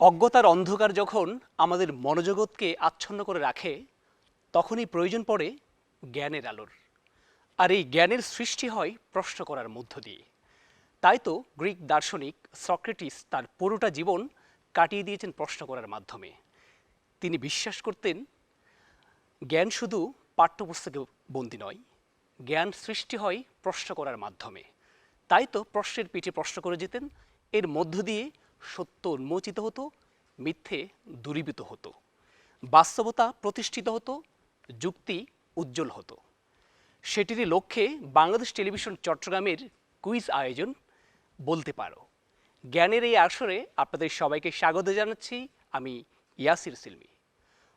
অজ্ঞতার অন্ধকার যখন আমাদের মনোজগৎকে আচ্ছন্ন করে রাখে তখনই প্রয়োজন পড়ে জ্ঞানের আলোর। আর এই জ্ঞানের সৃষ্টি হয় প্রশ্ন করার মধ্য দিয়ে। তাই তো গ্রিক দার্শনিক সক্রেটিস তার পুরোটা জীবন কাটিয়ে দিয়েছেন প্রশ্ন করার মাধ্যমে। তিনি বিশ্বাস করতেন জ্ঞান শুধু পাঠ্যপুস্তকে বন্দী নয়, জ্ঞান সৃষ্টি হয় প্রশ্ন করার মাধ্যমে। তাই তো প্রশ্নের পিঠে প্রশ্ন করে যেতেন, এর মধ্য দিয়ে সত্য উন্মোচিত হতো, মিথ্যে দূরীভূত হতো, বাস্তবতা প্রতিষ্ঠিত হতো, যুক্তি উজ্জ্বল হতো। সেটিরই লক্ষ্যে বাংলাদেশ টেলিভিশন চট্টগ্রামের কুইজ আয়োজন বলতে পারো। জ্ঞানের এই আসরে আপনাদের সবাইকে স্বাগত জানাচ্ছি, আমি ইয়াসির সিলমি।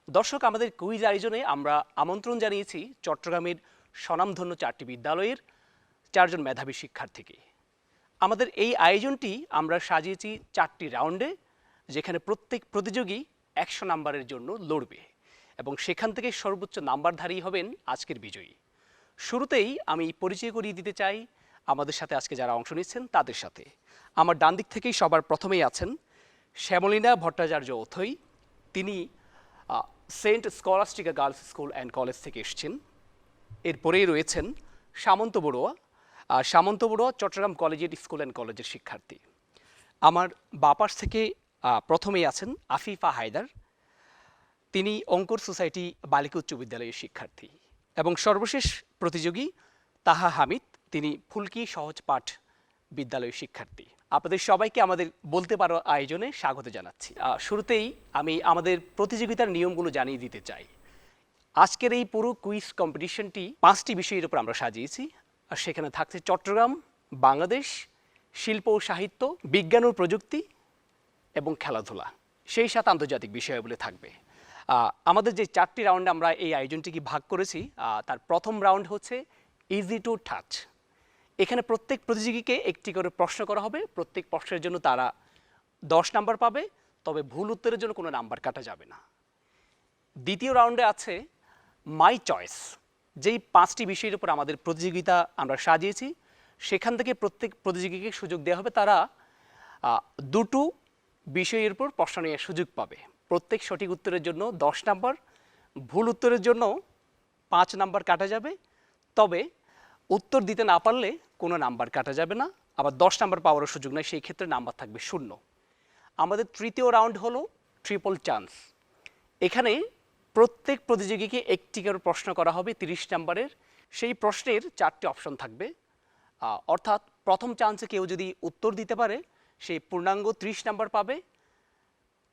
দর্শক, আমাদের কুইজ আয়োজনে আমরা আমন্ত্রণ জানিয়েছি চট্টগ্রামের স্বনামধন্য 4টি বিদ্যালয়ের 4 জন মেধাবী শিক্ষার্থীকে। আমাদের এই আয়োজনটি আমরা সাজিয়েছি 4টি রাউন্ডে, যেখানে প্রত্যেক প্রতিযোগী 100 নাম্বারের জন্য লড়বে এবং সেখান থেকে সর্বোচ্চ নাম্বারধারী হবেন আজকের বিজয়ী। শুরুতেই আমি পরিচয় করিয়ে দিতে চাই আমাদের সাথে আজকে যারা অংশ নিচ্ছেন তাদের সাথে। আমার ডান দিক থেকেই সবার প্রথমেই আছেন শ্যামলীনা ভট্টাচার্য অথৈ। তিনি Saint Scholastica girls school and college থেকে এসেছেন। এরপরেই রয়েছেন Samanta Barua. Samanta Barua Chittagong collegiate school and কলেজের শিক্ষার্থী। আমার বাপাস থেকে প্রথমেই আছেন আফিফা হায়দার। তিনি অঙ্কুর সোসাইটি বালিকা উচ্চ বিদ্যালয়ের শিক্ষার্থী। এবং সর্বশেষ প্রতিযোগী তাহা হামিদ, তিনি ফুলকি সহজ পাঠ বিদ্যালয়ের শিক্ষার্থী। আপনাদের সবাইকে আমাদের বলতে পারো আয়োজনে স্বাগত জানাচ্ছি। শুরুতেই আমি আমাদের প্রতিযোগিতার নিয়মগুলো জানিয়ে দিতে চাই। আজকের এই পুরো কুইজ কম্পিটিশনটি 5টি বিষয়ের উপর আমরা সাজিয়েছি। আর সেখানে থাকছে চট্টগ্রাম, বাংলাদেশ, শিল্প ও সাহিত্য, বিজ্ঞান ও প্রযুক্তি এবং খেলাধুলা, সেই সাথে আন্তর্জাতিক বিষয়াবলী থাকবে। আমাদের যে 4টি রাউন্ডে আমরা এই আয়োজনটিকে ভাগ করেছি, তার প্রথম রাউন্ড হচ্ছে ইজি টু টাচ। এখানে প্রত্যেক প্রতিযোগীকে একটি করে প্রশ্ন করা হবে। প্রত্যেক প্রশ্নের জন্য তারা 10 নাম্বার পাবে, তবে ভুল উত্তরের জন্য কোনো নাম্বার কাটা যাবে না। দ্বিতীয় রাউন্ডে আছে মাই চয়েস। যেই 5টি বিষয়ের উপর আমাদের প্রতিযোগিতা আমরা সাজিয়েছি, সেখান থেকে প্রত্যেক প্রতিযোগীকে সুযোগ দেওয়া হবে। তারা 2টো বিষয়ের উপর প্রশ্ন নেওয়ার সুযোগ পাবে। প্রত্যেক সঠিক উত্তরের জন্য 10 নাম্বার, ভুল উত্তরের জন্য 5 নাম্বার কাটা যাবে। তবে উত্তর দিতে না পারলে কোনো নাম্বার কাটা যাবে না, আবার 10 নাম্বার পাওয়ারও সুযোগ নেই, সেই ক্ষেত্রে নাম্বার থাকবে 0। আমাদের তৃতীয় রাউন্ড হলো ট্রিপল চান্স। এখানে প্রত্যেক প্রতিযোগীকে একটি করে প্রশ্ন করা হবে 30 নাম্বারের। সেই প্রশ্নের 4টি অপশন থাকবে। অর্থাৎ প্রথম চান্সে কেউ যদি উত্তর দিতে পারে, সেই পূর্ণাঙ্গ 30 নাম্বার পাবে।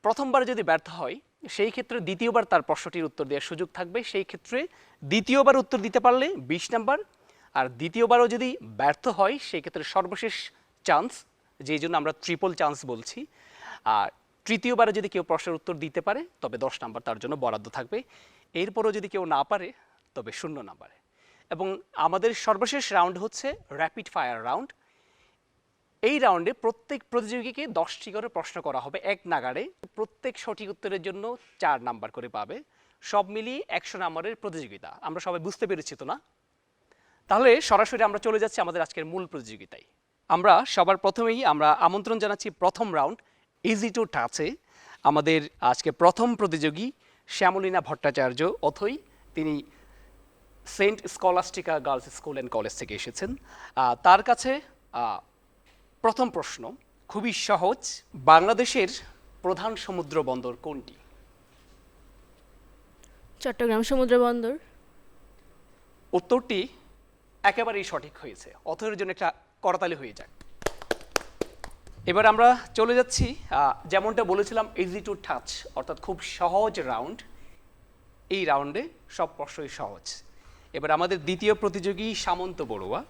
প্রথমবার যদি ব্যর্থ হয়, সেই ক্ষেত্রে দ্বিতীয়বার তার প্রশ্নটির উত্তর দেওয়ার সুযোগ থাকবে। সেই ক্ষেত্রে দ্বিতীয়বার উত্তর দিতে পারলে 20 নাম্বার। আর দ্বিতীয়বারও যদি ব্যর্থ হয়, সেই ক্ষেত্রে সর্বশেষ চান্স, যেই জন্য আমরা ট্রিপল চান্স বলছি। আর তৃতীয়বারে যদি কেউ প্রশ্নের উত্তর দিতে পারে, তবে 10 নাম্বার তার জন্য বরাদ্দ থাকবে। এরপরও যদি কেউ না পারে, তবে 0 নাম্বারে। এবং আমাদের সর্বশেষ রাউন্ড হচ্ছে র্যাপিড ফায়ার রাউন্ড। এই রাউন্ডে প্রত্যেক প্রতিযোগীকে 10টি করে প্রশ্ন করা হবে এক নাগাড়ে। প্রত্যেক সঠিক উত্তরের জন্য 4 নাম্বার করে পাবে। সব মিলিয়ে 100 নাম্বারের প্রতিযোগিতা। আমরা সবাই বুঝতে পেরেছি তো না? তাহলে সরাসরি আমরা চলে যাচ্ছি আমাদের আজকের মূল প্রতিযোগিতায়। আমরা সবার প্রথমেই আমন্ত্রণ জানাচ্ছি প্রথম রাউন্ড ইজি টু টাচে। আমাদের আজকে প্রথম প্রতিযোগী শ্যামলীনা ভট্টাচার্য অথৈ। তিনি Saint Scholastica girls school and college থেকে এসেছেন। তার কাছে প্রথম প্রশ্ন খুবই সহজ। বাংলাদেশের প্রধান সমুদ্র বন্দর কোনটি? চট্টগ্রাম সমুদ্র বন্দর। উত্তরটি একেবারেই সঠিক হয়েছে। অথৈর জন্য একটা করতালি হয়ে যাক। এবার আমরা চলে যাচ্ছি, যেমনটা বলেছিলাম, ইজি টু টাচ, অর্থাৎ খুব সহজ রাউন্ড। এই রাউন্ডে সব প্রশ্নই সহজ। এবার আমাদের দ্বিতীয় প্রতিযোগী সামন্ত বড়ুয়া।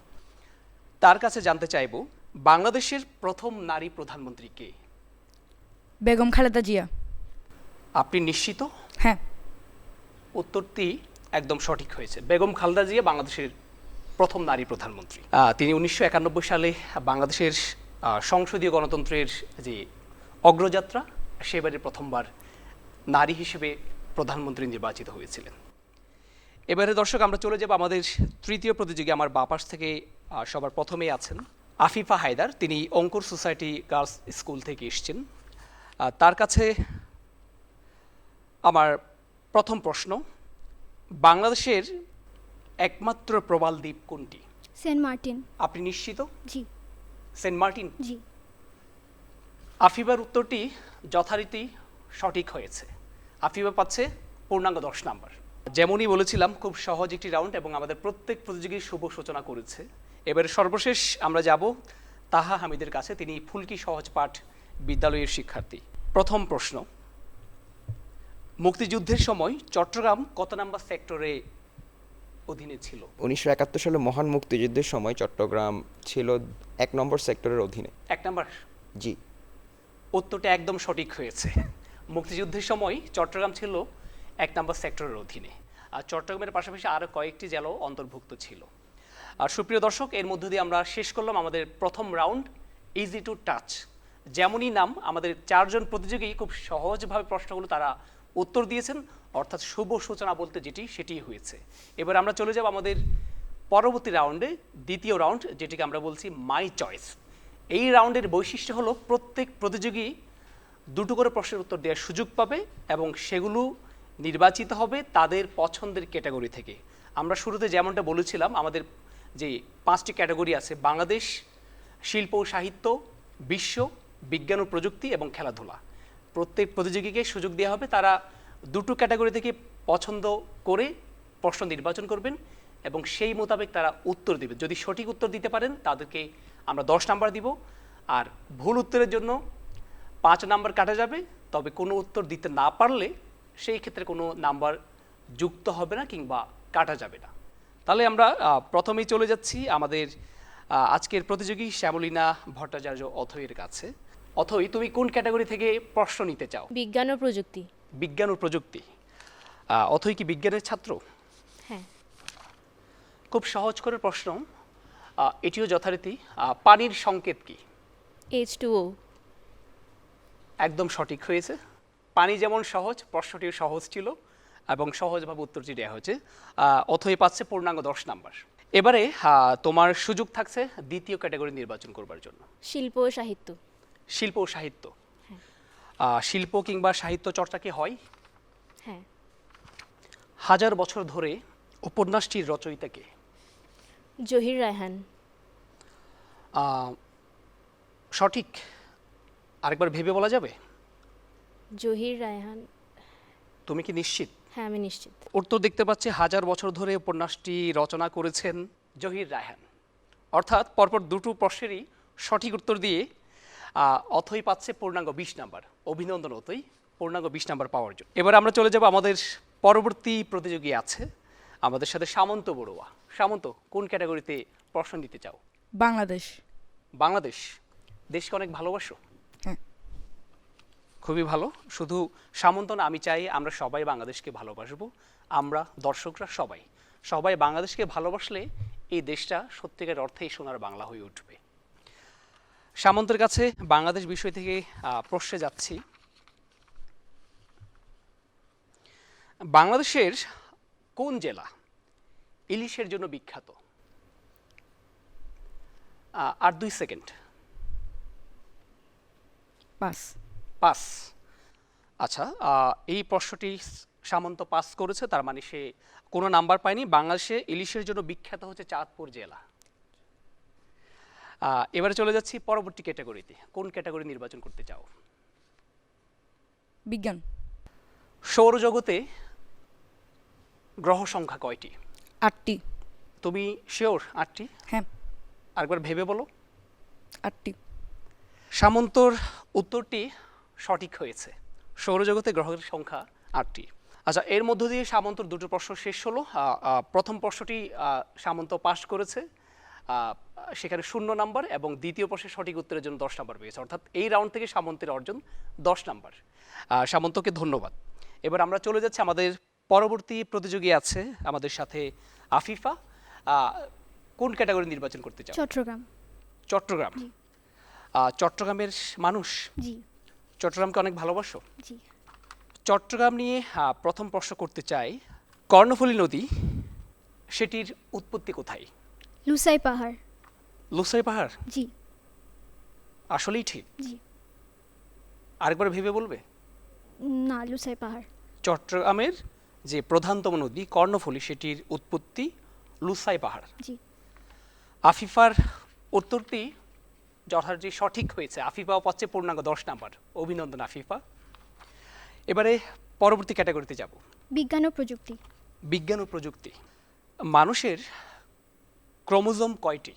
তার কাছে জানতে চাইব বাংলাদেশের প্রথম নারী প্রধানমন্ত্রী কে? বেগম খালেদা জিয়া। আপনি নিশ্চিত? হ্যাঁ। উত্তরটি একদম সঠিক হয়েছে। বেগম খালেদা জিয়া বাংলাদেশের প্রথম নারী প্রধানমন্ত্রী। তিনি 1991 সালে বাংলাদেশের সংসদীয় গণতন্ত্রের যে অগ্রযাত্রা, সেবারে প্রথমবার নারী হিসেবে প্রধানমন্ত্রী নির্বাচিত হয়েছিলেন। এবারে দর্শক আমরা চলে যাব আমাদের তৃতীয় প্রতিযোগী। আমার বাপাস থেকে সবার প্রথমেই আছেন আফিফা হায়দার। তিনি অঙ্কুর সোসাইটি গার্লস স্কুল থেকে এসেছেন। তার কাছে আমার প্রথম প্রশ্ন, বাংলাদেশের একমাত্র প্রবাল দ্বীপ কোনটি? Saint Martin. আপনি নিশ্চিত? জি। Saint Martin? জি। আফিফার উত্তরটি যথারীতি সঠিক হয়েছে। আফিফা পাচ্ছে পূর্ণাঙ্গ 10 নাম্বার। যেমনই বলেছিলাম, খুব সহজ একটি রাউন্ড এবং আমাদের প্রত্যেক প্রতিযোগীর শুভ সূচনা করেছে। এবারে সর্বশেষ আমরা যাব তাহা হামিদের কাছে। তিনি ফুলকি সহজ পাঠ বিদ্যালয়ের শিক্ষার্থী। প্রথম প্রশ্ন, মুক্তিযুদ্ধের সময় চট্টগ্রাম কত নাম্বার সেক্টরে অধীনে ছিল? 1971 সালে মহান মুক্তিযুদ্ধের সময় চট্টগ্রাম ছিল 1 নম্বর সেক্টরের অধীনে। 1 নাম্বার? জি। উত্তরটা একদম সঠিক হয়েছে। মুক্তিযুদ্ধের সময় চট্টগ্রাম ছিল 1 নম্বর সেক্টরের অধীনে। আর চট্টগ্রামের পাশাপাশি আরও কয়েকটি জেলাও অন্তর্ভুক্ত ছিল। আর সুপ্রিয় দর্শক, এর মধ্য দিয়ে আমরা শেষ করলাম আমাদের প্রথম রাউন্ড ইজি টু টাচ। যেমনই নাম, আমাদের 4 জন প্রতিযোগী খুব সহজভাবে প্রশ্নগুলো তারা উত্তর দিয়েছেন, অর্থাৎ শুভ সূচনা বলতে সেটিই হয়েছে। এবার আমরা চলে যাব আমাদের পরবর্তী রাউন্ডে, দ্বিতীয় রাউন্ড, যেটিকে আমরা বলছি মাই চয়েস। এই রাউন্ডের বৈশিষ্ট্য হলো প্রত্যেক প্রতিযোগী 2টো করে প্রশ্নের উত্তর দেওয়ার সুযোগ পাবে এবং সেগুলো নির্বাচিত হবে তাদের পছন্দের ক্যাটাগরি থেকে। আমরা শুরুতে যেমনটা বলেছিলাম, আমাদের যে 5টি ক্যাটাগরি আছে, বাংলাদেশ, শিল্প ও সাহিত্য, বিশ্ব, বিজ্ঞান ও প্রযুক্তি এবং খেলাধুলা। প্রত্যেক প্রতিযোগীকে সুযোগ দেওয়া হবে, তারা 2টো ক্যাটাগরি থেকে পছন্দ করে প্রশ্ন নির্বাচন করবেন এবং সেই মোতাবেক তারা উত্তর দেবে। যদি সঠিক উত্তর দিতে পারেন তাদেরকে আমরা 10 নাম্বার দিব, আর ভুল উত্তরের জন্য 5 নাম্বার কাটা যাবে। তবে কোনো উত্তর দিতে না পারলে সেই ক্ষেত্রে কোনো নাম্বার যুক্ত হবে না কিংবা কাটা যাবে না। তাহলে আমরা প্রথমেই চলে যাচ্ছি আমাদের আজকের প্রতিযোগী শ্যামলীনা ভট্টাচার্য অথৈয়ের কাছে। অথৈ, তুমি কোন ক্যাটাগরি থেকে প্রশ্ন নিতে চাও? বিজ্ঞান ও প্রযুক্তি। বিজ্ঞান ও প্রযুক্তি। অথৈ কি বিজ্ঞানের ছাত্র? হ্যাঁ। খুব সহজ করে প্রশ্ন, এটিও যথারীতি, পানির সংকেত কি? H2O। একদম সঠিক হয়েছে। পানি যেমন সহজ, প্রশ্নটিও সহজ ছিল এবং সহজভাবে উত্তরটি দেওয়া হয়েছে। অথৈ পাচ্ছে পূর্ণাঙ্গ 10 নাম্বার। এবারে তোমার সুযোগ থাকছে দ্বিতীয় ক্যাটাগরি নির্বাচন করবার জন্য। শিল্প ও সাহিত্য। শিল্প ও সাহিত্য। শিল্প কিংবা সাহিত্য চর্চা কি হয়? হ্যাঁ। 1000 বছর ধরে উপন্যাসটির রচয়িতা কে? জহির রায়হান। সঠিক, আরেকবার ভেবে বলা যাবে? জহির রায়হান। তুমি কি নিশ্চিত? হ্যাঁ, আমি নিশ্চিত। উত্তর দেখতে পাচ্ছি 1000 বছর ধরে উপন্যাসটি রচনা করেছেন জহির রায়হান। অর্থাৎ পরপর 2টো প্রশ্নেরই সঠিক উত্তর দিয়ে অথৈ পাচ্ছে পূর্ণাঙ্গ 20 নাম্বার। অভিনন্দন অথৈ, পূর্ণাঙ্গ 20 নাম্বার পাওয়ার জন্য। এবার আমরা চলে যাব আমাদের পরবর্তী প্রতিযোগী আছে আমাদের সাথে, সামন্ত বড়ুয়া। সামন্ত, কোন ক্যাটাগরিতে প্রশ্ন দিতে চাও? বাংলাদেশ। বাংলাদেশ। দেশকে অনেক ভালোবাসো? হ্যাঁ। খুবই ভালো। শুধু সামন্ত না, আমি চাই আমরা সবাই বাংলাদেশকে ভালোবাসবো। আমরা দর্শকরা সবাই বাংলাদেশকে ভালোবাসলে এই দেশটা সত্যিকার অর্থেই সোনার বাংলা হয়ে উঠবে। সামন্তের কাছে বাংলাদেশ বিষয় থেকে প্রশ্নে যাচ্ছি। বাংলাদেশের কোন জেলা ইলিশের জন্য বিখ্যাত? আর 2 সেকেন্ড। পাস। আচ্ছা, এই প্রশ্নটি সামন্ত পাস করেছে, তার মানে সে কোনো নাম্বার পায়নি। বাংলাদেশে ইলিশের জন্য বিখ্যাত হচ্ছে চাঁদপুর জেলা। এবারে চলে যাচ্ছি পরবর্তী ক্যাটাগরিতে। কোন ক্যাটাগরি নির্বাচন করতে চাও? বিজ্ঞান। সৌরজগতে গ্রহ সংখ্যা কয়টি? 8টি। তুমি শিওর 8টি? হ্যাঁ। আরেকবার ভেবে বলো। 8টি। সামন্তর উত্তরটি সঠিক হয়েছে। সৌরজগতে গ্রহের সংখ্যা 8টি। আচ্ছা, এর মধ্য দিয়ে সামন্তর 2টো প্রশ্ন শেষ হলো। প্রথম প্রশ্নটি সামন্ত পাস করেছে, সেখানে 0 নাম্বার, এবং দ্বিতীয় প্রশ্নের সঠিক উত্তরের জন্য 10 নাম্বার পেয়েছে। অর্থাৎ এই রাউন্ড থেকে সামন্তের অর্জন 10 নাম্বার। সামন্তকে ধন্যবাদ। এবার আমরা চলে যাচ্ছি আমাদের পরবর্তী প্রতিযোগী আছে আমাদের সাথে আফিফা। কোন ক্যাটাগরি নির্বাচন করতে চাও? চট্টগ্রাম। চট্টগ্রাম। চট্টগ্রামের মানুষ? জি। চট্টগ্রামকে অনেক ভালোবাসো? জি। চট্টগ্রাম নিয়ে প্রথম প্রশ্ন করতে চাই। কর্ণফুলী নদী, সেটির উৎপত্তি কোথায়? লুসাই পাহাড়। লুসাই পাহাড়? জি। আসলেই ঠিক? জি। আরেকবার ভেবে বলবে। না, লুসাই পাহাড়। চট্টগ্রামের যে প্রধানতম নদী কর্ণফুলী সেটির উৎপত্তি লুসাই পাহাড়। জি। আফিফার উত্তরটি যথার্থই সঠিক হয়েছে। আফিফাও পাচ্ছে পূর্ণাঙ্গ 10 নাম্বার। অভিনন্দন আফিফা। এবারে পরবর্তী ক্যাটাগরিতে যাব। বিজ্ঞান ও প্রযুক্তি। বিজ্ঞান ও প্রযুক্তি। মানুষের ক্রোমোজোম কয়টি?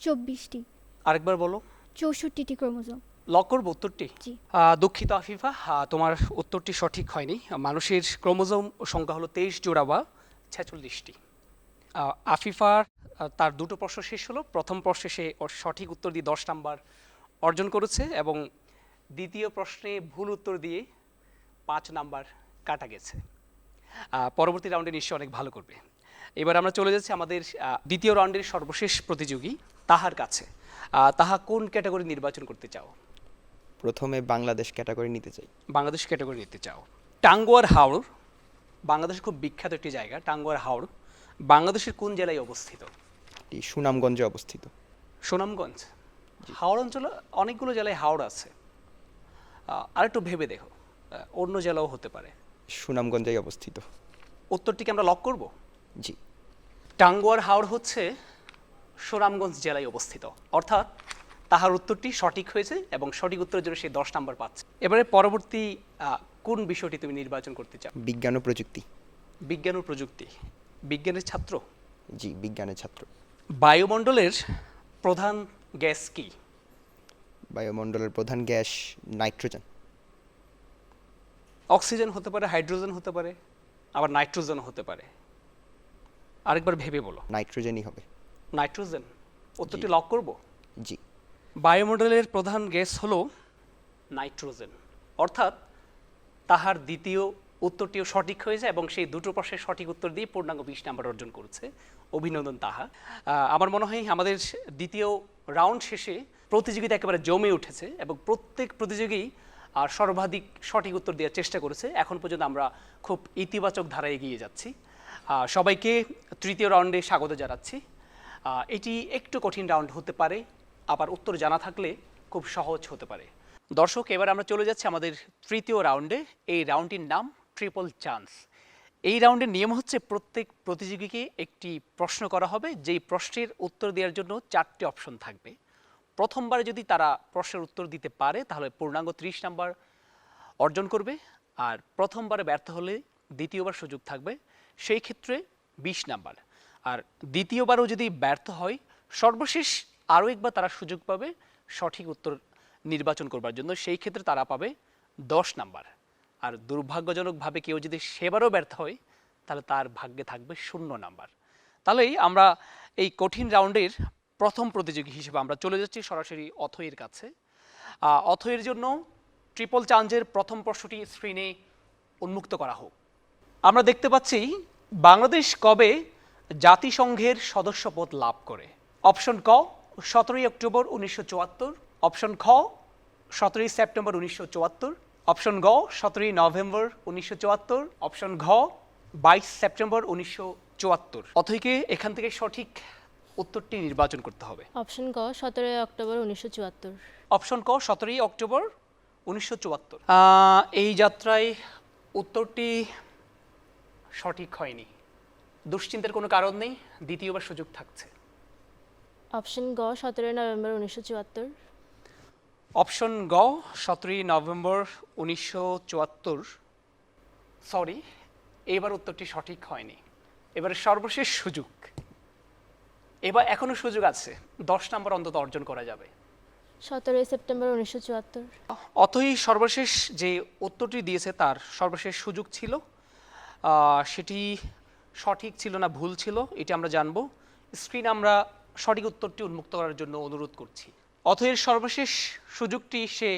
24টি। আরেকবার বলো। 64টি ক্রোমোজোম। লক করবো উত্তরটি? জি। দুঃখিত আফিফা, তোমার উত্তরটি সঠিক হয়নি। মানুষের ক্রোমোজোম সংখ্যা হলো 23 জোড়া বা 46টি। আফিফার তার দুটো প্রশ্ন শেষ হলো। প্রথম প্রশ্নে সে সঠিক উত্তর দিয়ে 10 নাম্বার অর্জন করেছে এবং দ্বিতীয় প্রশ্নে ভুল উত্তর দিয়ে 5 নাম্বার কাটা গেছে। পরবর্তী রাউন্ডে নিশ্চয়ই অনেক ভালো করবে। এবার আমরা চলে যাচ্ছি আমাদের দ্বিতীয় রাউন্ডের সর্বশেষ প্রতিযোগী তাহার কাছে। তাহা কোন ক্যাটাগরি নির্বাচন করতে চাও? প্রথমে বাংলাদেশ ক্যাটাগরি নিতে চাই। বাংলাদেশ ক্যাটাগরি নিতে চাও। টাঙ্গুয়ার হাওড় বাংলাদেশের খুব বিখ্যাত একটি জায়গা। টাঙ্গুয়ার হাওড় বাংলাদেশের কোন জেলায় অবস্থিত? এটি সুনামগঞ্জে অবস্থিত। সুনামগঞ্জ। হাওড় অঞ্চলে অনেকগুলো জেলায় হাওড় আছে। আরেকটু ভেবে দেখো, অন্য জেলাও হতে পারে। সুনামগঞ্জেই অবস্থিত। উত্তরটিকে আমরা লক করব। জি। টাঙ্গুয়ার হাওড় হচ্ছে সুনামগঞ্জ জেলায় অবস্থিত, অর্থাৎ তাহার উত্তরটি সঠিক হয়েছে এবং সঠিক উত্তরের জন্য সে 10 নাম্বার পাচ্ছে। এবারে পরবর্তী কোন বিষয়টি তুমি নির্বাচন করতে চাও? বিজ্ঞান ও প্রযুক্তি। বিজ্ঞান ও প্রযুক্তি। বিজ্ঞানের ছাত্র? জি, বিজ্ঞানের ছাত্র। বায়ুমণ্ডলের প্রধান গ্যাস কি? বায়ুমণ্ডলের প্রধান গ্যাস নাইট্রোজেন। অক্সিজেন হতে পারে, হাইড্রোজেন হতে পারে, আবার নাইট্রোজেন হতে পারে। আরেকবার ভেবে বলো। নাইট্রোজেনই হবে। নাইট্রোজেন। উত্তরটি লক করব। জি। বায়ুমণ্ডলের প্রধান গ্যাস হলো নাইট্রোজেন, অর্থাৎ তাহার দ্বিতীয় উত্তরটিও সঠিক হয়েছে এবং সেই দুটো প্রশ্নের সঠিক উত্তর দিয়ে পূর্ণাঙ্গ 20 নাম্বার অর্জন করেছে। অভিনন্দন তাহা। আমার মনে হয় আমাদের দ্বিতীয় রাউন্ড শেষে প্রতিযোগিতা একেবারে জমে উঠেছে এবং প্রত্যেক প্রতিযোগী সর্বাধিক সঠিক উত্তর দেওয়ার চেষ্টা করেছে। এখন পর্যন্ত আমরা খুব ইতিবাচক ধারায় এগিয়ে যাচ্ছি। সবাইকে তৃতীয় রাউন্ডে স্বাগত জানাচ্ছি। এটি একটু কঠিন রাউন্ড হতে পারে, আবার উত্তর জানা থাকলে খুব সহজ হতে পারে। দর্শক, এবার আমরা চলে যাচ্ছি আমাদের তৃতীয় রাউন্ডে। এই রাউন্ডটির নাম ট্রিপল চান্স। এই রাউন্ডের নিয়ম হচ্ছে প্রত্যেক প্রতিযোগীকে একটি প্রশ্ন করা হবে, যেই প্রশ্নের উত্তর দেওয়ার জন্য 4টি অপশন থাকবে। প্রথমবারে যদি তারা প্রশ্নের উত্তর দিতে পারে তাহলে পূর্ণাঙ্গ 30 নাম্বার অর্জন করবে, আর প্রথমবারে ব্যর্থ হলে দ্বিতীয়বার সুযোগ থাকবে, সেই ক্ষেত্রে 20 নাম্বার। আর দ্বিতীয়বারও যদি ব্যর্থ হয় সর্বশেষ আরও একবার তারা সুযোগ পাবে সঠিক উত্তর নির্বাচন করবার জন্য, সেই ক্ষেত্রে তারা পাবে 10 নাম্বার। আর দুর্ভাগ্যজনকভাবে কেউ যদি সেবারও ব্যর্থ হয় তাহলে তার ভাগ্যে থাকবে 0 নাম্বার। তাহলেই আমরা এই কঠিন রাউন্ডের প্রথম প্রতিযোগী হিসেবে আমরা চলে যাচ্ছি সরাসরি অথয়ের কাছে। অথয়ের জন্য ট্রিপল চান্সের প্রথম প্রশ্নটি স্ক্রিনে উন্মুক্ত করা হোক। আমরা দেখতে পাচ্ছি বাংলাদেশ কবে জাতিসংঘের সদস্যপদ লাভ করে? অপশন ক 17 অক্টোবর 1974, অপশন খ 17 সেপ্টেম্বর 1974, অপশন গ 17 নভেম্বর 1974, অপশন ঘ 22 সেপ্টেম্বর 1974। অথইকে এখান থেকে সঠিক উত্তরটি নির্বাচন করতে হবে। অপশন ক 17 অক্টোবর 1974। অপশন ক 17 অক্টোবর 1974। এই যাত্রায় উত্তরটি সঠিক হয়নি। দুশ্চিন্তার কোনো কারণ নেই, দ্বিতীয়বার সুযোগ থাকছে। অপশন গ 17 নভেম্বর 1974। অপশন গ 17 নভেম্বর 1974। সরি, এবার উত্তরটি সঠিক হয়নি। এবারে সর্বশেষ সুযোগ। এবার এখনো সুযোগ আছে, 10 নাম্বার অন্তত অর্জন করা যাবে। 17 সেপ্টেম্বর 1974। অতই সর্বশেষ যে উত্তরটি দিয়েছে তার সর্বশেষ সুযোগ ছিল, সেটি সঠিক ছিল না ভুল ছিল এটি আমরা জানবো। স্ক্রিনে আমরা সঠিক উত্তরটি উন্মুক্ত করার জন্য অনুরোধ করছি। অথয়ের সর্বশেষ সুযোগটি সে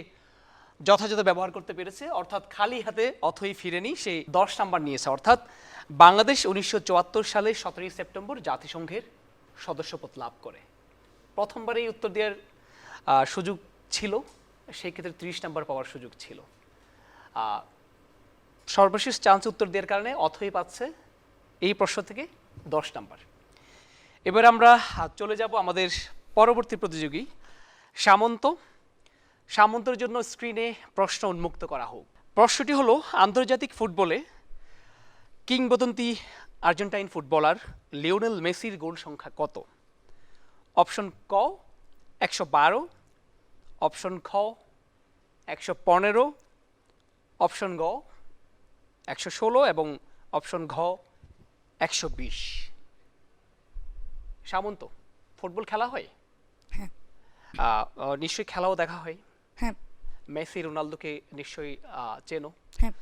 যথাযথ ব্যবহার করতে পেরেছে, অর্থাৎ খালি হাতে অথই ফিরেনি, সে 10 নাম্বার নিয়েছে। অর্থাৎ বাংলাদেশ 1974 সালে 17 সেপ্টেম্বর জাতিসংঘের সদস্যপদ লাভ করে। প্রথমবার এই উত্তর দেওয়ার সুযোগ ছিল, সেই ক্ষেত্রে 30 নাম্বার পাওয়ার সুযোগ ছিল। সর্বশেষ চান্স উত্তর দেওয়ার কারণে অথই পাচ্ছে এই প্রশ্ন থেকে 10 নাম্বার। এবার আমরা চলে যাব আমাদের পরবর্তী প্রতিযোগী সামন্ত। সামন্তর জন্য স্ক্রিনে প্রশ্ন উন্মুক্ত করা হোক। প্রশ্নটি হলো, আন্তর্জাতিক ফুটবলে কিংবদন্তি আর্জেন্টাইন ফুটবলার লিওনেল মেসির গোল সংখ্যা কত? অপশন ক 112, অপশন খ 115, অপশন গ 116 এবং অপশন ঘ 120। সামন্ত, ফুটবল খেলা হয়? হ্যাঁ। নিশ্চয়ই খেলাও দেখা হয়। হ্যাঁ। মেসি রোনালদোকে নিশ্চয়ই চেনো। হ্যাঁ।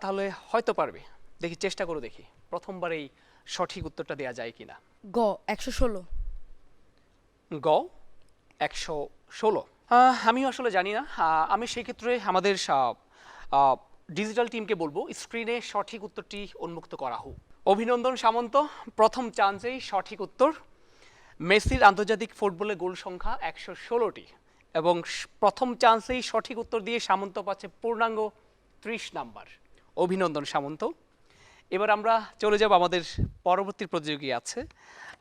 তাহলে হয়তো পারবে, দেখি চেষ্টা করে দেখি প্রথমবারেই সঠিক উত্তরটা দেওয়া যায় কিনা। গ 116। গ 116। আমিও আসলে জানি না। আমি সেই ক্ষেত্রে আমাদের ডিজিটাল টিমকে বলবো স্ক্রিনে সঠিক উত্তরটি উন্মুক্ত করা হোক। অভিনন্দন সামন্ত, প্রথম চান্সেই সঠিক উত্তর। মেসির আন্তর্জাতিক ফুটবলে গোল সংখ্যা 116টি এবং প্রথম চান্সেই সঠিক উত্তর দিয়ে সামন্ত পাচ্ছে পূর্ণাঙ্গ 30 নাম্বার। অভিনন্দন সামন্ত। এবার আমরা চলে যাব আমাদের পরবর্তী প্রতিযোগী আছে,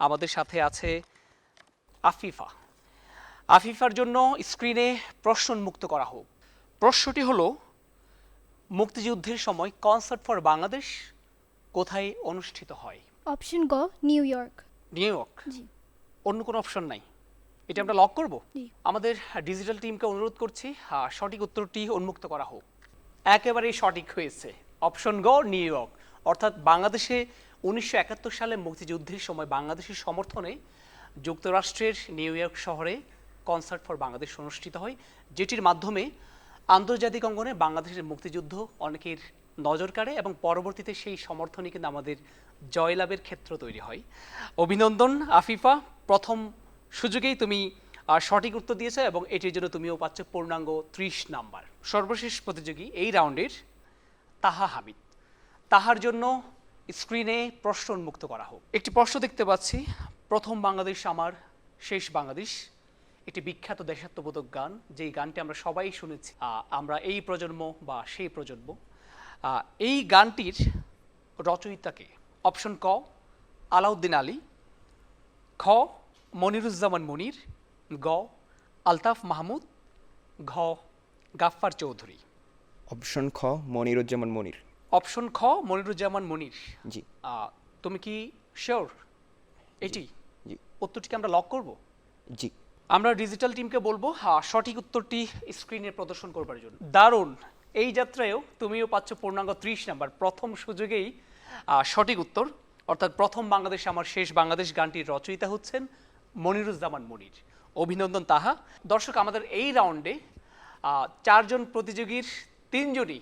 আমাদের সাথে আছে আফিফা। আফিফার জন্য স্ক্রিনে প্রশ্ন উন্মুক্ত করা হোক। প্রশ্নটি হলো, মুক্তিযুদ্ধের সময় কনসার্ট ফর বাংলাদেশ কোথায় অনুষ্ঠিত হয়? অপশন গ নিউ ইয়র্ক। New York. জি। অন্য কোনো অপশন নাই? এটা আমরা লক করব। জি। আমাদের ডিজিটাল টিমকে অনুরোধ করছি সঠিক উত্তরটি উন্মুক্ত করা হোক। একেবারেই সঠিক হয়েছে, অপশন গ নিউ ইয়র্ক। অর্থাৎ বাংলাদেশে 1971 সালে মুক্তিযুদ্ধের সময় বাংলাদেশের সমর্থনে যুক্তরাষ্ট্রের নিউ ইয়র্ক শহরে কনসার্ট ফর বাংলাদেশ অনুষ্ঠিত হয়, যেটির মাধ্যমে আন্তর্জাতিক অঙ্গনে বাংলাদেশের মুক্তিযুদ্ধ অনেকের নজর কাড়ে এবং পরবর্তীতে সেই সমর্থনই কিন্তু আমাদের জয়লাভের ক্ষেত্র তৈরি হয়। অভিনন্দন আফিফা, প্রথম সুযোগেই তুমি সঠিক উত্তর দিয়েছো এবং এটির জন্য তুমিও পাচ্ছ পূর্ণাঙ্গ 30 নাম্বার। সর্বশেষ প্রতিযোগী এই রাউন্ডের তাহা হামিদ। তাহার জন্য স্ক্রিনে প্রশ্ন উন্মুক্ত করা হোক। একটি প্রশ্ন দেখতে পাচ্ছি, প্রথম বাংলাদেশ আমার শেষ বাংলাদেশ, একটি বিখ্যাত দেশাত্মবোধক গান, যেই গানটি আমরা সবাই শুনেছি, আমরা এই প্রজন্ম বা সেই প্রজন্ম। এই গানটির রচয়িতাকে? অপশন ক আলাউদ্দিন আলী, খ মনিরুজ্জামান মনির, গ আলতাফ মাহমুদ, ঘ গাফফার চৌধুরী। অপশন খ মনিরুজ্জামান মনির। অপশন খ মনিরুজ্জামান মনির। জি। তুমি কি শিওর এটি? জি। উত্তরটিকে আমরা লক করব? জি। আমরা ডিজিটাল টিমকে বলবো সঠিক উত্তরটি স্ক্রিনে প্রদর্শন করবার জন্য। দারুণ, এই যাত্রায়ও তুমিও পাচ্ছ পূর্ণাঙ্গ 30 নাম্বার। প্রথম সুযোগেই সঠিক উত্তর, অর্থাৎ প্রথম বাংলাদেশ আমার শেষ বাংলাদেশ গানটির রচয়িতা হচ্ছেন মনিরুজ্জামান মনির। অভিনন্দন তাহা। দর্শক, আমাদের এই রাউন্ডে 4 জন প্রতিযোগীর 3 জনই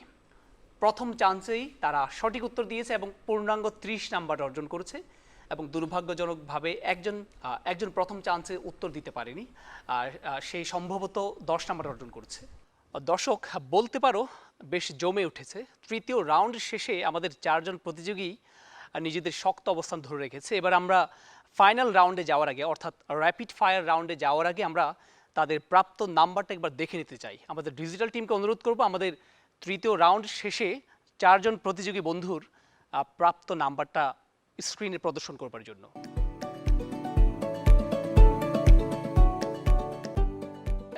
প্রথম চান্সেই তারা সঠিক উত্তর দিয়েছে এবং পূর্ণাঙ্গ 30 নাম্বার অর্জন করেছে এবং দুর্ভাগ্যজনকভাবে একজন প্রথম চান্সে উত্তর দিতে পারেনি, আর সেই সম্ভবত 10 নাম্বার অর্জন করেছে। দর্শক, বলতে পারো বেশ জমে উঠেছে। তৃতীয় রাউন্ড শেষে আমাদের 4 জন প্রতিযোগী নিজেদের শক্ত অবস্থান ধরে রেখেছে। এবার আমরা ফাইনাল রাউন্ডে যাওয়ার আগে, অর্থাৎ র্যাপিড ফায়ার রাউন্ডে যাওয়ার আগে আমরা তাদের প্রাপ্ত নাম্বারটা একবার দেখে নিতে চাই। আমাদের ডিজিটাল টিমকে অনুরোধ করব আমাদের তৃতীয় রাউন্ড শেষে 4 জন প্রতিযোগী বন্ধুর প্রাপ্ত নাম্বারটা স্ক্রিনে প্রদর্শন করবার জন্য।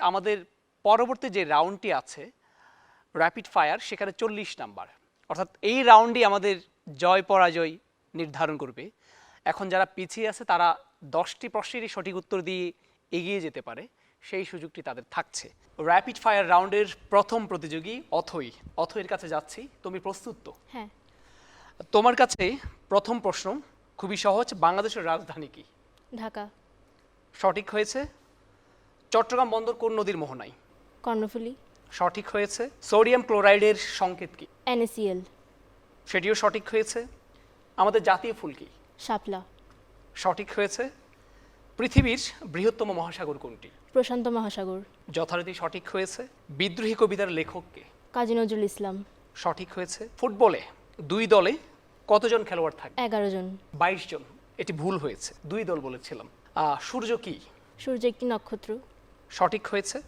আমাদের পরবর্তী যে রাউন্ডটি আছে র্যাপিড ফায়ার, সেখানে 40 নাম্বার, অর্থাৎ এই রাউন্ডই আমাদের জয় পরাজয় নির্ধারণ করবে। এখন যারা পিছিয়ে আছে তারা 10টি প্রশ্নেরই সঠিক উত্তর দিয়ে এগিয়ে যেতে পারে, সেই সুযোগটি তাদের থাকছে। র্যাপিড ফায়ার রাউন্ডের প্রথম প্রতিযোগী অথই। অথইয়ের কাছে যাচ্ছি, তুমি প্রস্তুত তো? হ্যাঁ। তোমার কাছে প্রথম প্রশ্ন খুবই সহজ, বাংলাদেশের রাজধানী কি? ঢাকা। সঠিক হয়েছে। চট্টগ্রাম বন্দর কোন নদীর মোহনায়? কর্ণফুলী। সঠিক হয়েছে। সোডিয়াম ক্লোরাইডের সংকেত কি? NaCl। সেটিও সঠিক হয়েছে। আমাদের জাতীয় ফুল কি? শাপলা। সঠিক হয়েছে। পৃথিবীর বৃহত্তম মহাসাগর কোনটি? প্রশান্ত মহাসাগর। যথারীতি সঠিক হয়েছে। বিদ্রোহী কবিতার লেখক কে? কাজী নজরুল ইসলাম। সঠিক হয়েছে। ফুটবলে 2 দলে কতজন খেলোয়াড় থাকে? 11 জন। 22 জন। এটি ভুল হয়েছে, 2 দল বলেছিলাম। সূর্য কি? সূর্য একটি নক্ষত্র। সঠিক হয়েছে।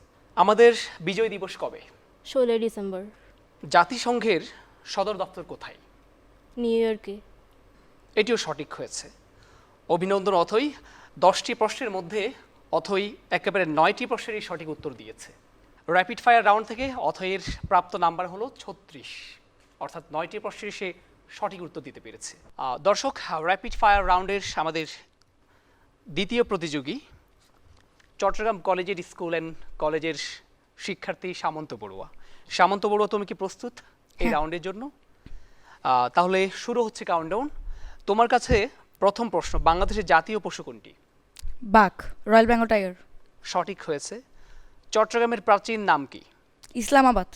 আমাদের বিজয় দিবস কবে? 16 ডিসেম্বর। জাতিসংঘের সদর দপ্তর কোথায়? নিউ ইয়র্কে। এটিও সঠিক হয়েছে। অভিনন্দন অথই। 10টি প্রশ্নের মধ্যে অথই একেবারে 9টি প্রশ্নেরই সঠিক উত্তর দিয়েছে। র্যাপিড ফায়ার রাউন্ড থেকে অথয়ের প্রাপ্ত নাম্বার হলো 36, অর্থাৎ 9টি প্রশ্নের সে সঠিক উত্তর দিতে পেরেছে। দর্শক, র্যাপিড ফায়ার রাউন্ডের আমাদের দ্বিতীয় প্রতিযোগী চট্টগ্রাম কলেজের স্কুল অ্যান্ড কলেজের শিক্ষার্থী সামন্ত বড়ুয়া। সামন্ত বড়ুয়া, তুমি কি প্রস্তুত এই হ্যাঁ। রাউন্ডের জন্য? তাহলে শুরু হচ্ছে কাউন্টডাউন। তোমার কাছে প্রথম প্রশ্ন, বাংলাদেশের জাতীয় পশু কোনটি? বাঘ, রয়্যাল বেঙ্গল টাইগার। সঠিক হয়েছে। চট্টগ্রামের প্রাচীন নাম কি? ইসলামাবাদ।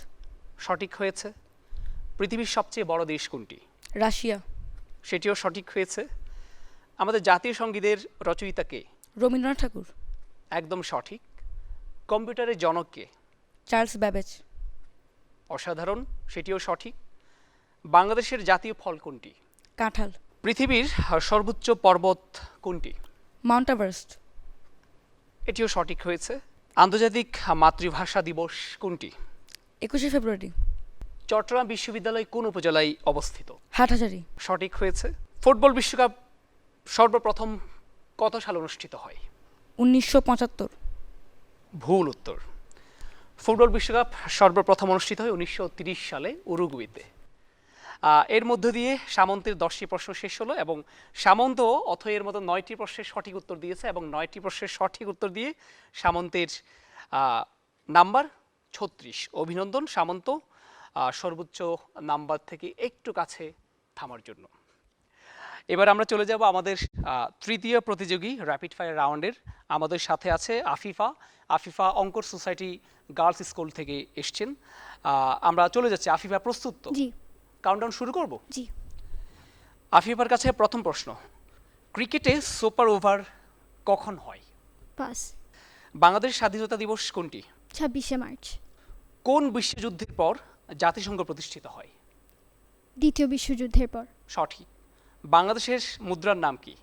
সঠিক হয়েছে। পৃথিবীর সবচেয়ে বড় দেশ কোনটি? রাশিয়া। সেটিও সঠিক হয়েছে। আমাদের জাতীয় সঙ্গীতের রচয়িতা কে? রবীন্দ্রনাথ ঠাকুর। একদম সঠিক। কম্পিউটারের জনক কে? Charles Babbage. অসাধারণ, সেটিও সঠিক। বাংলাদেশের জাতীয় ফল কোনটি? কাঁঠাল। পৃথিবীর সর্বোচ্চ পর্বত কোনটি? Mount Everest. এটিও সঠিক হয়েছে। আন্তর্জাতিক মাতৃভাষা দিবস কোনটি? 21শে ফেব্রুয়ারি। চট্টগ্রাম বিশ্ববিদ্যালয় কোন উপজেলায় অবস্থিত? হাটহাজারী। সঠিক হয়েছে। ফুটবল বিশ্বকাপ সর্বপ্রথম কত সালে অনুষ্ঠিত হয়? 1975। ভুল উত্তর। ফুটবল বিশ্বকাপ সর্বপ্রথম অনুষ্ঠিত হয় 1930 সালে উরুগুয়েতে। এর মধ্য দিয়ে সামন্তের 10টি প্রশ্ন শেষ হলো এবং সামন্ত অথয়ের মতো 9টি প্রশ্নের সঠিক উত্তর দিয়েছে এবং 9টি প্রশ্নের সঠিক উত্তর দিয়ে সামন্তের নাম্বার 36। অভিনন্দন সামন্ত, সর্বোচ্চ নাম্বার থেকে একটু কাছে থামার জন্য। এবার আমরা চলে যাব আমাদের তৃতীয় প্রতিযোগী র্যাপিড ফায়ার রাউন্ডের। আমাদের সাথে আছে আফিফা। আফিফা অঙ্কর সোসাইটি গার্লস স্কুল থেকে এসছেন। আমরা চলে যাচ্ছি। আফিফা প্রস্তুত তো? জি কাউন্টডাউন শুরু করব। জি আফিফার কাছে প্রথম প্রশ্ন, ক্রিকেটে সুপার ওভার কখন হয়? পাস। বাংলাদেশ স্বাধীনতা দিবস কোনটি? 26শে মার্চ। কোন বিশ্বযুদ্ধের পর জাতিসংঘ প্রতিষ্ঠিত হয়? দ্বিতীয় বিশ্বযুদ্ধের পর। সঠিক। বাংলাদেশের মুদ্রার নাম কি?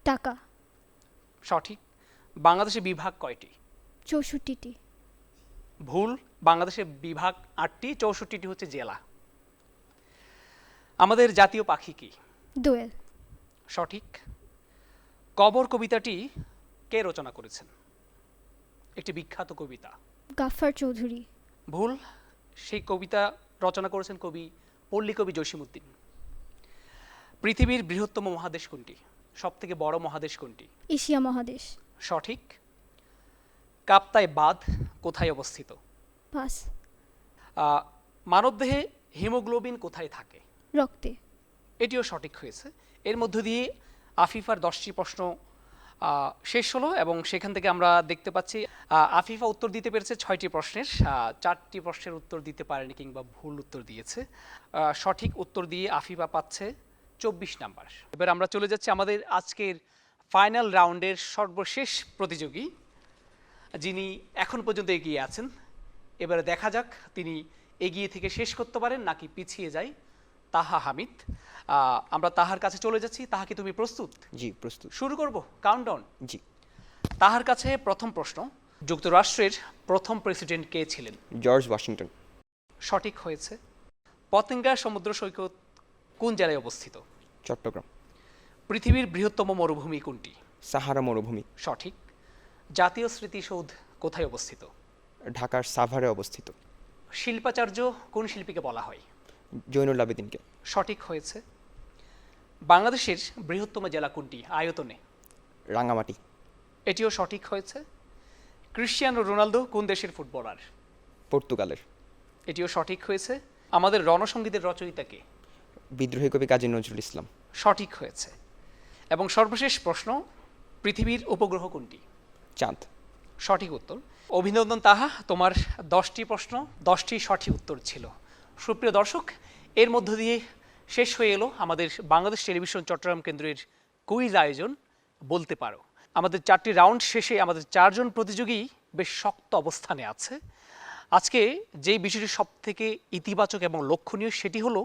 টাকা। সঠিক। বাংলাদেশে বিভাগ কয়টি? 64টি। ভুল। বাংলাদেশের বিভাগ 8টি, 64টি হচ্ছে জেলা। আমাদের জাতীয় পাখি কি? দোয়েল। সঠিক। কবর কবিতাটি কে রচনা করেছেন? একটি বিখ্যাত কবিতা। গাফফার চৌধুরী। ভুল। সেই কবিতা রচনা করেছেন কবি পল্লী কবি জসিমউদ্দিন। পৃথিবীর বৃহত্তম মহাদেশ কোনটি? সবথেকে বড় মহাদেশ কোনটি? এশিয়া মহাদেশ। সঠিক। কাপ্তাই বাঁধ কোথায় অবস্থিত? পাস। মানবদেহে হিমোগ্লোবিন কোথায় থাকে? রক্তে। এটিও সঠিক হয়েছে। এর মধ্য দিয়ে আফিফার 10টি প্রশ্ন শেষ হলো এবং সেখান থেকে আমরা দেখতে পাচ্ছি আফিফা উত্তর দিতে পেরেছে 6টি প্রশ্নের, 4টি প্রশ্নের উত্তর দিতে পারেনি কিংবা ভুল উত্তর দিয়েছে। সঠিক উত্তর দিয়ে আফিফা পাচ্ছে 24 নাম্বার। এবার আমরা চলে যাচ্ছি আমাদের আজকের ফাইনাল রাউন্ডের সর্বশেষ প্রতিযোগী, যিনি এখন পর্যন্ত এগিয়ে আছেন। এবারে দেখা যাক তিনি এগিয়ে থেকে শেষ করতে পারেন নাকি পিছিয়ে যায়। তাহা হামিদ। আমরা তাহার কাছে চলে যাচ্ছি। তাহা কি তুমি প্রস্তুত? জি প্রস্তুত। শুরু করব কাউন্টডাউন। জি। তাহার কাছে প্রথম প্রশ্ন, যুক্তরাষ্ট্রের প্রথম প্রেসিডেন্ট কে ছিলেন? George Washington. সঠিক হয়েছে। পতেঙ্গা সমুদ্র সৈকত কোন জেলায় অবস্থিত? চট্টগ্রাম। পৃথিবীর বৃহত্তম মরুভূমি কোনটি? সাহারা মরুভূমি। সঠিক। জাতীয় স্মৃতিসৌধ কোথায় অবস্থিত? ঢাকার সাভারে অবস্থিত। শিল্পাচার্য কোন শিল্পীকে বলা হয়? জৈনুল আবেদিনকে। সঠিক হয়েছে। বাংলাদেশের বৃহত্তম জেলা কোনটি আয়তনে? রাঙামাটি। এটিও সঠিক হয়েছে। ক্রিশ্চিয়ানো রোনালদো কোন দেশের ফুটবলার? পর্তুগালের। এটিও সঠিক হয়েছে। আমাদের রণসঙ্গীতের রচয়িতা কে? বিদ্রোহী কবি কাজী নজরুল ইসলাম। সঠিক হয়েছে। এবং সর্বশেষ প্রশ্ন, পৃথিবীর উপগ্রহ কোনটি? চাঁদ। সঠিক উত্তর। অভিনন্দন তাহা, তোমার 10টি প্রশ্ন 10টি সঠিক উত্তর ছিল। সুপ্রিয় দর্শক, এর মধ্য দিয়ে শেষ হয়ে এলো আমাদের বাংলাদেশ টেলিভিশন চট্টগ্রাম কেন্দ্রের কুইজ আয়োজন বলতে পারো। আমাদের 4টি রাউন্ড শেষে আমাদের 4জন প্রতিযোগী বেশ শক্ত অবস্থানে আছে। আজকে যেই বিষয়টি সবথেকে ইতিবাচক এবং লক্ষণীয় সেটি হলো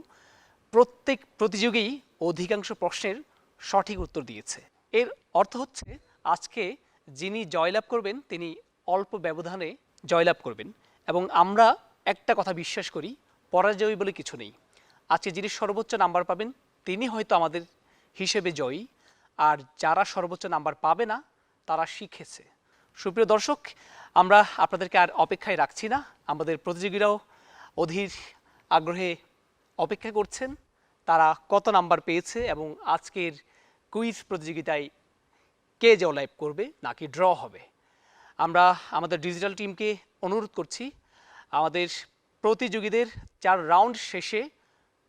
প্রত্যেক প্রতিযোগী অধিকাংশ প্রশ্নের সঠিক উত্তর দিয়েছে। এর অর্থ হচ্ছে আজকে যিনি জয়লাভ করবেন তিনি অল্প ব্যবধানে জয়লাভ করবেন এবং আমরা একটা কথা বিশ্বাস করি, পরাজয় বলে কিছু নেই। আজকে যিনি সর্বোচ্চ নাম্বার পাবেন তিনি হয়তো আমাদের হিসেবে জয়ী, আর যারা সর্বোচ্চ নাম্বার পাবে না তারা শিখেছে। সুপ্রিয় দর্শক, আমরা আপনাদেরকে আর অপেক্ষায় রাখছি না। আমাদের প্রতিযোগীরাও অধীর আগ্রহে অপেক্ষা করছেন তারা কত নাম্বার পেয়েছে এবং আজকের কুইজ প্রতিযোগিতায় কে জয়লাভ করবে নাকি ড্র হবে। আমরা আমাদের ডিজিটাল টিমকে অনুরোধ করছি আমাদের প্রতিযোগীদের 4 রাউন্ড শেষে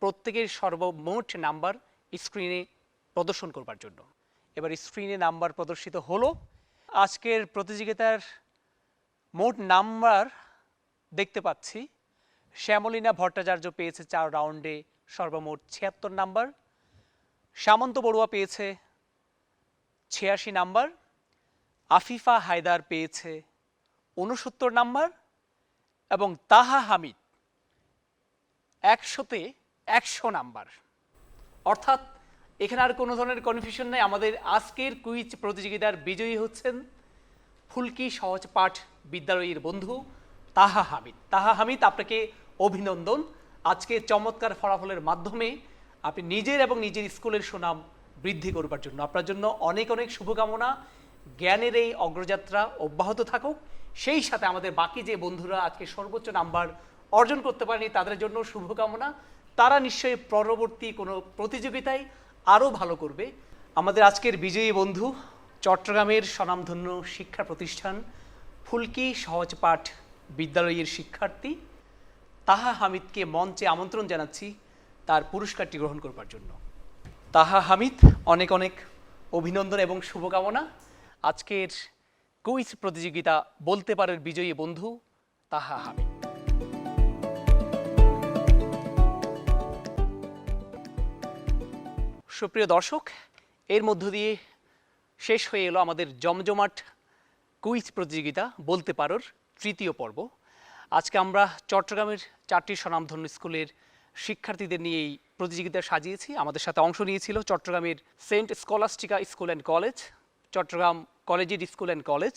প্রত্যেকের সর্বমোট নাম্বার স্ক্রিনে প্রদর্শন করবার জন্য। এবার স্ক্রিনে নাম্বার প্রদর্শিত হলো। আজকের প্রতিযোগিতার মোট নাম্বার দেখতে পাচ্ছি শ্যামলীনা ভট্টাচার্য পেয়েছে 4 রাউন্ডে সর্বমোট 76 নাম্বার, সামন্ত বড়ুয়া পেয়েছে 86 নাম্বার, আফিফা হায়দার পেয়েছে 69 নাম্বার এবং তাহা হামিদ 100-তে 100 নাম্বার। অর্থাৎ এখানে আর কোনো ধরনের কনফিউশন নেই। আমাদের আজকের কুইজ প্রতিযোগিতার বিজয়ী হচ্ছেন ফুলকি সহজ পাঠ বিদ্যালয়ের বন্ধু তাহা হামিদ। তাহা হামিদ, আপনাকে অভিনন্দন। আজকে চমৎকার ফলাফলের মাধ্যমে আপনি নিজের এবং নিজের স্কুলের সুনাম বৃদ্ধি করবার জন্য আপনার জন্য অনেক অনেক শুভকামনা। জ্ঞানের এই অগ্রযাত্রা অব্যাহত থাকুক। সেই সাথে আমাদের বাকি যে বন্ধুরা আজকে সর্বোচ্চ নাম্বার অর্জন করতে পারেনি তাদের জন্য শুভকামনা। তারা নিশ্চয়ই পরবর্তী কোনো প্রতিযোগিতায় আরও ভালো করবে। আমাদের আজকের বিজয়ী বন্ধু চট্টগ্রামের স্বনামধন্য শিক্ষা প্রতিষ্ঠান ফুলকি সহজ পাঠ বিদ্যালয়ের শিক্ষার্থী তাহা হামিদকে মঞ্চে আমন্ত্রণ জানাচ্ছি তার পুরস্কারটি গ্রহণ করবার জন্য। তাহা হামিদ, অনেক অনেক অভিনন্দন এবং শুভকামনা। আজকের কুইজ প্রতিযোগিতা বলতে পারে বিজয়ী বন্ধু তাহা হামিদ। সুপ্রিয় দর্শক, এর মধ্য দিয়ে শেষ হয়ে এলো আমাদের জমজমাট কুইজ প্রতিযোগিতা বলতে পারোর 3য় পর্ব। আজকে আমরা চট্টগ্রামের 4টি স্বনামধন্য স্কুলের শিক্ষার্থীদের নিয়ে এই প্রতিযোগিতা সাজিয়েছি। আমাদের সাথে অংশ নিয়েছিল চট্টগ্রামের Saint Scholastica school and college, Chittagong collegiate school and college,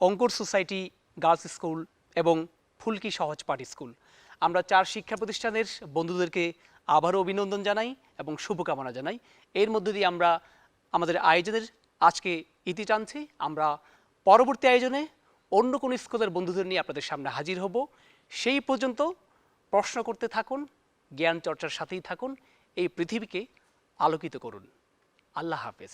Ankur society girls school এবং ফুলকি সহজ পাঠ স্কুল। আমরা 4 শিক্ষা প্রতিষ্ঠানের বন্ধুদেরকে আবারও অভিনন্দন জানাই এবং শুভকামনা জানাই। এর মধ্য দিয়ে আমরা আমাদের আয়োজনের আজকে ইতি টানছি। আমরা পরবর্তী আয়োজনে অন্য কোনো স্কুলের বন্ধুদের নিয়ে আপনাদের সামনে হাজির হব। সেই পর্যন্ত প্রশ্ন করতে থাকুন, জ্ঞান চর্চার সাথেই থাকুন, এই পৃথিবীকে আলোকিত করুন। আল্লাহ হাফেজ।